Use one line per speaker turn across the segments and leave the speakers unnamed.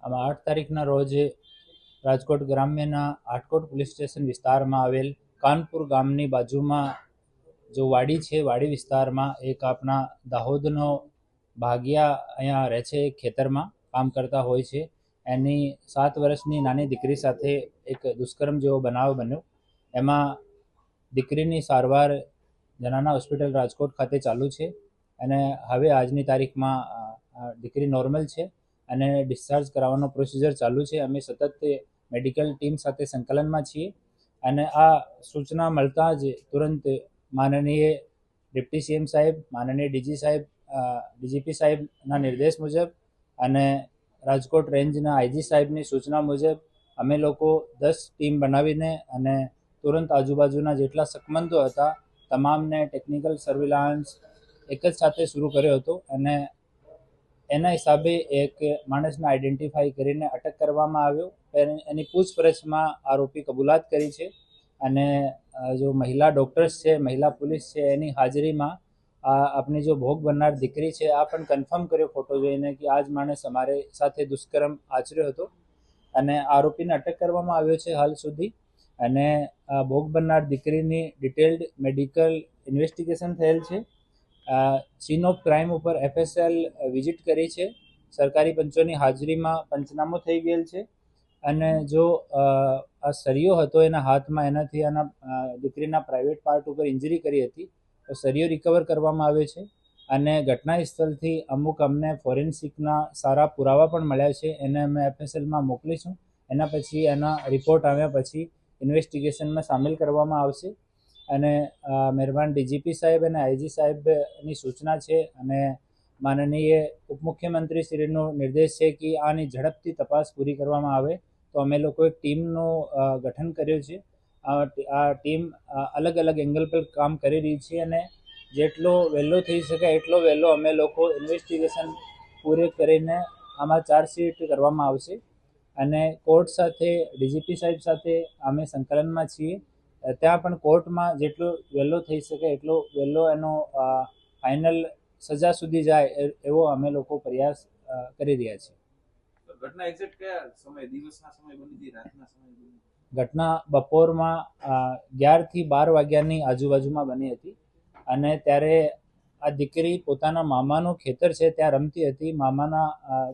આમાં 8 તારીખના રોજ રાજકોટ ગ્રામ્યના આટકોટ પોલીસ સ્ટેશન વિસ્તારમાં આવેલ કાનપુર ગામની બાજુમાં જો વાડી છે, વાડી વિસ્તારમાં એક આપણા દાહોદનો ભાગ્યા અહીંયા રહે છે, ખેતરમાં કામ કરતા હોય છે. એની 7 વર્ષની નાની દીકરી સાથે એક દુષ્કર્મ જેવો બનાવ બન્યો. એમાં દીકરીની સારવાર જનાના હોસ્પિટલ રાજકોટ ખાતે ચાલુ છે અને હવે આજની તારીખમાં દીકરી નોર્મલ છે અને ડિસ્ચાર્જ કરાવવાનો પ્રોસિજર ચાલુ છે. અમે સતત મેડિકલ ટીમ સાથે સંકલનમાં છીએ અને આ સૂચના મળતા જ તુરંત માનનીય ડિપ્ટી સીએમ સાહેબ, માનનીય ડીજીપી સાહેબના નિર્દેશ મુજબ અને રાજકોટ રેન્જના આઈજી સાહેબની સૂચના મુજબ અમે લોકો 10 ટીમ બનાવીને અને તુરંત આજુબાજુના જેટલા શકમંદો હતા તમામને ટેકનિકલ સર્વેલન્સ એક જ સાથે શરૂ કર્યો હતો અને એના હિસાબે એક માણસને આઈડેન્ટિફાઈ કરીને અટક કરવામાં આવ્યો. એની પૂછપરછમાં આરોપી કબૂલાત કરી છે અને જો મહિલા ડૉક્ટર્સ છે, મહિલા પોલીસ છે, એની હાજરીમાં આપણી જો ભોગ બનનાર દીકરી છે આ પણ કન્ફર્મ કર્યો ફોટો જોઈને કે આ જ માણસ અમારે સાથે દુષ્કર્મ આચર્યો હતો અને આરોપીને અટક કરવામાં આવ્યો છે હાલ સુધી. અને ભોગ બનનાર દીકરીની ડિટેલ્ડ મેડિકલ ઇન્વેસ્ટિગેશન થયેલ છે. સીન ઓફ ક્રાઇમ ઉપર FSL વિઝિટ કરી છે. સરકારી પંચોની હાજરીમાં પંચનામો થઈ ગયેલ છે અને જો આ સરિયો હતો એના હાથમાં, એનાથી એના દીકરીના પ્રાઇવેટ પાર્ટ ઉપર ઇન્જરી કરી હતી તો સરિયો રિકવર કરવામાં આવ્યો છે અને ઘટના સ્થળથી અમુક અમને ફોરેન્સિકના સારા પુરાવા પણ મળ્યા છે. એને અમે FSLમાં મોકલીશું. એના પછી એના રિપોર્ટ આવ્યા પછી ઇન્વેસ્ટિગેશનમાં સામેલ કરવામાં આવશે અને મહેરબાન ડીજીપી સાહેબ અને આઈજી સાહેબની સૂચના છે અને માનનીય ઉપમુખ્યમંત્રી શ્રીનો નિર્દેશ છે કે આની ઝડપથી તપાસ પૂરી કરવામાં આવે. તો અમે લોકો એક ટીમનું ગઠન કર્યું છે. આ ટીમ અલગ અલગ એંગલ પર કામ કરી રહી છે અને જેટલો વહેલો થઈ શકે એટલો વહેલો અમે લોકો ઇન્વેસ્ટિગેશન પૂરી કરીને આમાં ચાર્જશીટ કરવામાં આવશે અને કોર્ટ સાથે, ડીજીપી સાહેબ સાથે અમે સંકલનમાં છીએ. ત્યાં પણ કોર્ટમાં જેટલો વહેલો થઈ શકે એટલો વહેલો એનો ફાઇનલ સજા સુધી જાય એવો અમે લોકો પ્રયાસ કરી રહ્યા છીએ.
ઘટના એક્ઝેક્ટ કયા સમય, દિવસના સમય બની હતી, રાતના સમય બની?
ઘટના બપોરમાં 11 થી 12 વાગ્યાની આજુબાજુમાં બની હતી અને ત્યારે આ દીકરી પોતાના મામાનું ખેતર છે ત્યાં રમતી હતી. મામાના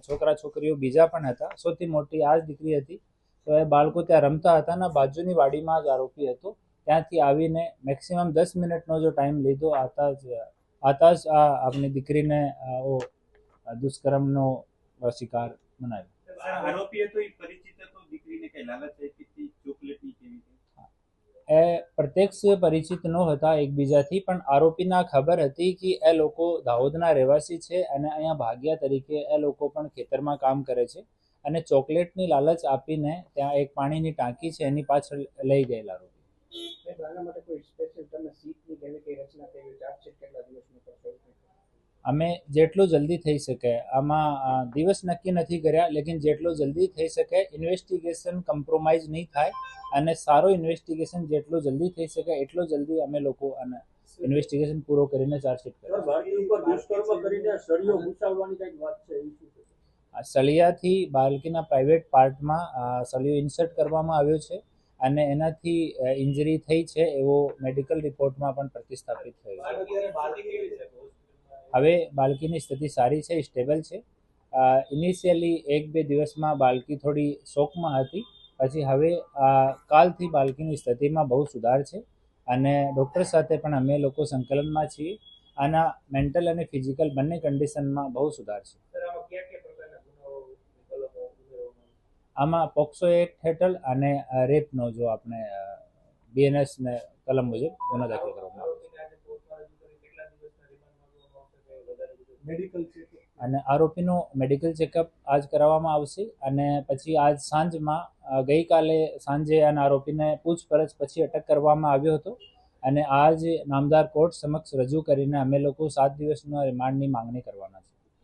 છોકરા છોકરીઓ બીજા પણ હતા. સૌથી મોટી આ જ દીકરી હતી. તો એ બાળકો ત્યાં રમતા હતા અને બાજુની વાડીમાં જ આરોપી હતો. ત્યાંથી આવીને મેક્સિમમ 10 મિનિટનો જો ટાઈમ લીધો આતા જ આ આપણી દીકરીને દુષ્કર્મનો શિકાર બનાવ્યો.
આરોપી હતો એ પરિચિત હતો, દીકરીને કઈ લાલચ આપી ચોકલેટની કેવી?
એ પ્રત્યક્ષ પરિચિત ન હતા એકબીજાથી, પણ આરોપીના ખબર હતી કે એ લોકો દાહોદના રહેવાસી છે અને અહીંયા ભાગ્યા તરીકે એ લોકો પણ ખેતરમાં કામ કરે છે અને ચોકલેટની લાલચ આપીને ત્યાં એક પાણીની ટાંકી છે એની પાછળ લઈ ગયેલા આરોપી. અમે જેટલું જલ્દી થઈ શકે, આમાં દિવસ નક્કી નથી કર્યા, લેકિન જેટલું જલ્દી થઈ શકે ઇન્વેસ્ટિગેશન કોમ્પ્રોમાઇઝ નહીં થાય અને સારો ઇન્વેસ્ટિગેશન જેટલું જલ્દી થઈ શકે એટલો જલ્દી અમે લોકો અને ઇન્વેસ્ટિગેશન પૂરો કરીને ચાર્જશીટ સળિયાથી બાળકીના પ્રાઇવેટ પાર્ટમાં સળિયો ઇન્સર્ટ કરવામાં આવ્યો છે અને એનાથી ઇન્જરી થઈ છે એવો મેડિકલ રિપોર્ટમાં પણ પ્રતિસ્થાપિત થયો છે. હવે બાળકીની સ્થિતિ સારી છે, સ્ટેબલ છે. ઇનિશિયલી 1-2 દિવસમાં બાળકી થોડી શોકમાં હતી, પછી હવે કાલથી બાળકીની સ્થિતિમાં બહુ સુધાર છે અને ડૉક્ટર સાથે પણ અમે લોકો સંકલનમાં છીએ. આના મેન્ટલ અને ફિઝિકલ બંને કન્ડિશનમાં બહુ સુધાર છે. આમાં પોક્સો એક્ટ હેઠળ અને રેપનો જો આપણે BNS ને કલમ મુજબ ગુનો દાખલ કરવામાં આવે છે અને આરોપીનો મેડિકલ ચેકઅપ આજ કરાવવામાં આવશે અને પછી આજ સાંજમાં ગઈકાલે સાંજે આના આરોપીને પૂછપરછ પછી અટક કરવામાં આવ્યો હતો અને આજ નામદાર કોર્ટ સમક્ષ રજૂ કરીને અમે લોકો 7 દિવસના રિમાન્ડની માંગણી કરવાના છે.